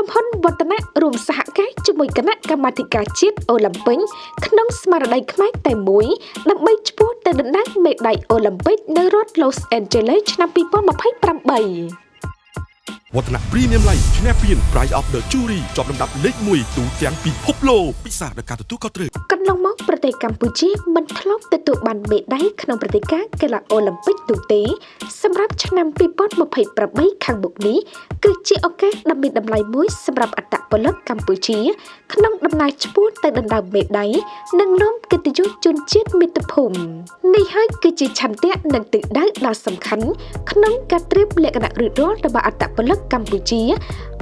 ក្រុមហ៊ុនវឌ្ឍនៈរួមសហការជាមួយគណៈកម្មាធិការជាតិអូឡ িম্প ពិកក្នុងស្មារតីខ្មែរតែមួយដើម្បីឆ្ពោះទៅដណ្ដើមមេដាយអូឡ িম্প ពិកនៅរដ្ឋ Los Angeles ឆ្នាំ 2028 វឌ្ឍនៈ Premium Light ឈ្នះពាន Prize of the Jury ជាប់លំដាប់លេខ1ទូទាំងពិភពលោកពិសាដោយការទទួលខុសត្រូវកន្លងមកប្រទេសកម្ពុជាមិនធ្លាប់ទទួលបានមេដាយក្នុងព្រឹត្តិការណ៍កីឡាអូឡ িম্প ពិកនោះទេសម្រាប់ឆ្នាំ 2028 ខាងមុខនេះគឺជាឱកាសដ៏មានតម្លៃមួយសម្រាប់អត្តពលិកកម្ពុជាក្នុងដំណើរឆ្ពោះទៅដណ្ដើមមេដាយនិងនាំកិត្តិយសជូនជាតិមាតុភូមិនេះហើយគឺជាឆន្ទៈនិងទិសដៅដ៏សំខាន់ក្នុងការត្រៀមលក្ខណៈរួចរាល់របស់អត្តពលិកកម្ពុជា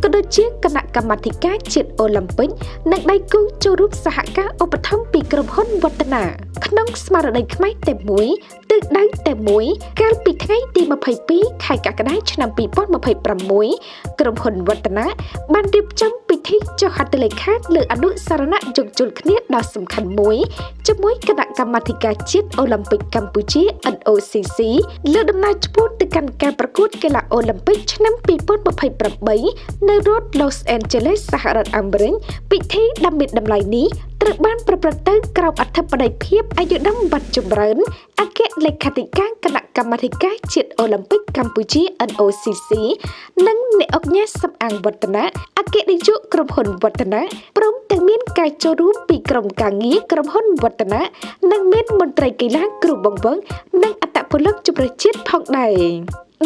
ក៏ដូចជាគណៈកម្មាធិការជាតិអូឡ িম্প ពិកនិងដៃគូចូលរួមសហការឧបត្ថម្ភពីក្រុមហ៊ុនវឌ្ឍនៈក្នុងស្មារតីខ្មែរតែមួយទិសដៅតែមួយកាលពីថ្ងៃទី22ខែកក្កដាឆ្នាំ 2026 ក្រុមហ៊ុនវឌ្ឍនៈបានរៀបចំពិធីចុះហត្ថលេខាលើអនុស្សរណៈយោគយល់គ្នាដ៏សំខាន់មួយជាមួយគណៈកម្មាធិការជាតិអូឡ িম্প ពិកកម្ពុជា NOCC លើដំណើរឆ្ពោះទៅកាន់ការប្រកួតកីឡាអូឡ িম্প ពិកឆ្នាំ 2028 នៅរដ្ឋ Los Angeles សហរដ្ឋអាមេរិកពិធីដ៏មានតម្លៃនេះត្រូវបានប្រព្រឹត្តទៅក្រោមអធិបតេយ្យភាពអាយុដំវត្តចម្រើនអគ្គលេខាធិការគណៈកម្មាធិការជាតិអូឡ িম্প ពិកកម្ពុជា NOCC និងអ្នកអង្គការសំអាងវឌ្ឍនៈអគ្គនាយកក្រុមហ៊ុនវឌ្ឍនៈព្រមទាំងមានការចូលរួមពីក្រុមការងារក្រុមហ៊ុនវឌ្ឍនៈនិងមានមន្ត្រីកីឡាគ្រូបង្វឹកនិងអត្តពលិកជម្រើសជាតិផងដែរ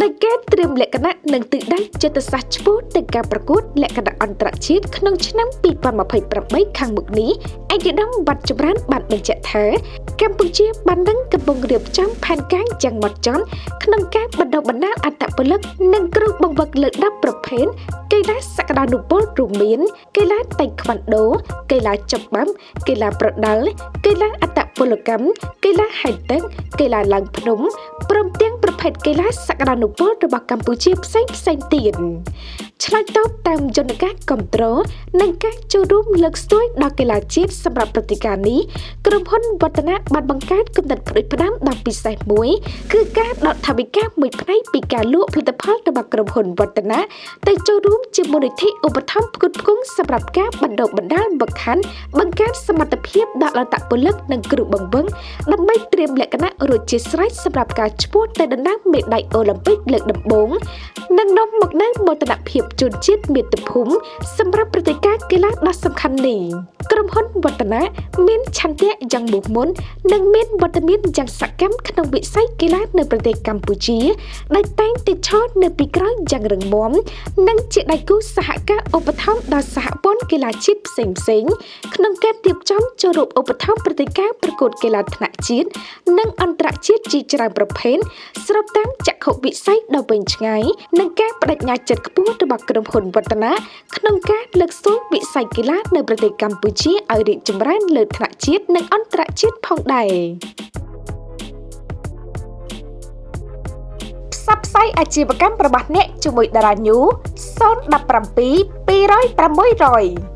ដោយការត្រៀមលក្ខណៈនិងទិសដៅចិត្តសាស្ត្រឆ្ពោះទៅការប្រកួតលក្ខណៈអន្តរជាតិក្នុងឆ្នាំ 2028 ខាងមុខនេះឯកឧត្តមវត្តចម្រើនបានបញ្ជាក់ថាកម្ពុជាបាននឹងកំពុងរៀបចំផែនការយ៉ាងម៉ត់ចត់ក្នុងការបណ្ដុះបណ្ដាលអត្តពលិកនិងគ្រូបង្វឹកលើ10ប្រភេទកីឡាសក្តានុពលរួមមានកីឡាតៃក្វាន់ដូកីឡាចុកបាំកីឡាប្រដាល់កីឡាអត្តពលកម្មកីឡាហែលទឹកកីឡាឡើងភ្នំព្រមទាំងប្រភេទកីឡាសក្តានុពលរបស់កម្ពុជាផ្សេងទៀតឆ្លើយតបតាមយន្តការគ្រប់គ្រងនិងការចូលរួមលើកស្ទួយដល់កីឡាជាតិសម្រាប់ព្រឹត្តិការណ៍នេះក្រុមហ៊ុនវឌ្ឍនៈបានបង្កើតគំនិតផ្ដួចផ្ដើមដ៏ពិសេសមួយគឺការដកថវិកាមួយផ្នែកពីការលក់ផលិតផលរបស់ក្រុមហ៊ុនវឌ្ឍនៈទៅចូលរួមជាមូលនិធិឧបត្ថម្ភផ្គត់ផ្គង់សម្រាប់ការបណ្ដុះបណ្ដាលបង្ខានបង្កើនសមត្ថភាពដល់អត្តពលិកនិងគ្រូបង្វឹកដើម្បីត្រៀមលក្ខណៈរួចជាស្រេចសម្រាប់ការឆ្ពោះទៅដណ្ដើមមេដាយអូឡ িম্প ពិកលើកដំបូងនិងនាំមកនូវមោទនភាពជូនជាតិមាតុភូមិសម្រាប់ព្រឹត្តិការណ៍កីឡាដ៏សំខាន់នេះក្រុមហ៊ុនវឌ្ឍនៈមានឆន្ទៈយ៉ាងមុះមុននិងមានវត្តមានយ៉ាងសកម្មក្នុងវិស័យកីឡានៅប្រទេសកម្ពុជាដែលតែងតែឈរនៅពីក្រោយយ៉ាងរឹងមាំនិងជាដៃគូសហការឧបត្ថម្ភដល់សហព័ន្ធកីឡាជាតិផ្សេងៗក្នុងការរៀបចំចូលរួមឧបត្ថម្ភព្រឹត្តិការណ៍ប្រកួតកីឡាថ្នាក់ជាតិនិងអន្តរជាតិជាច្រើនប្រភេទស្របតាមចក្ខុវិស័យដ៏វែងឆ្ងាយនិងការបដិញ្ញាចិត្តខ្ពស់របស់ក្រុមហ៊ុនវឌ្ឍនៈក្នុងការលើកស្ទួយវិស័យកីឡានៅប្រទេសកម្ពុជាឲ្យរីកចម្រើនលើថ្នាក់ជាតិនិងអន្តរជាតិផងដែរផ្សព្វផ្សាយអាជីវកម្មរបស់អ្នកជាមួយតារាញូ017 200 600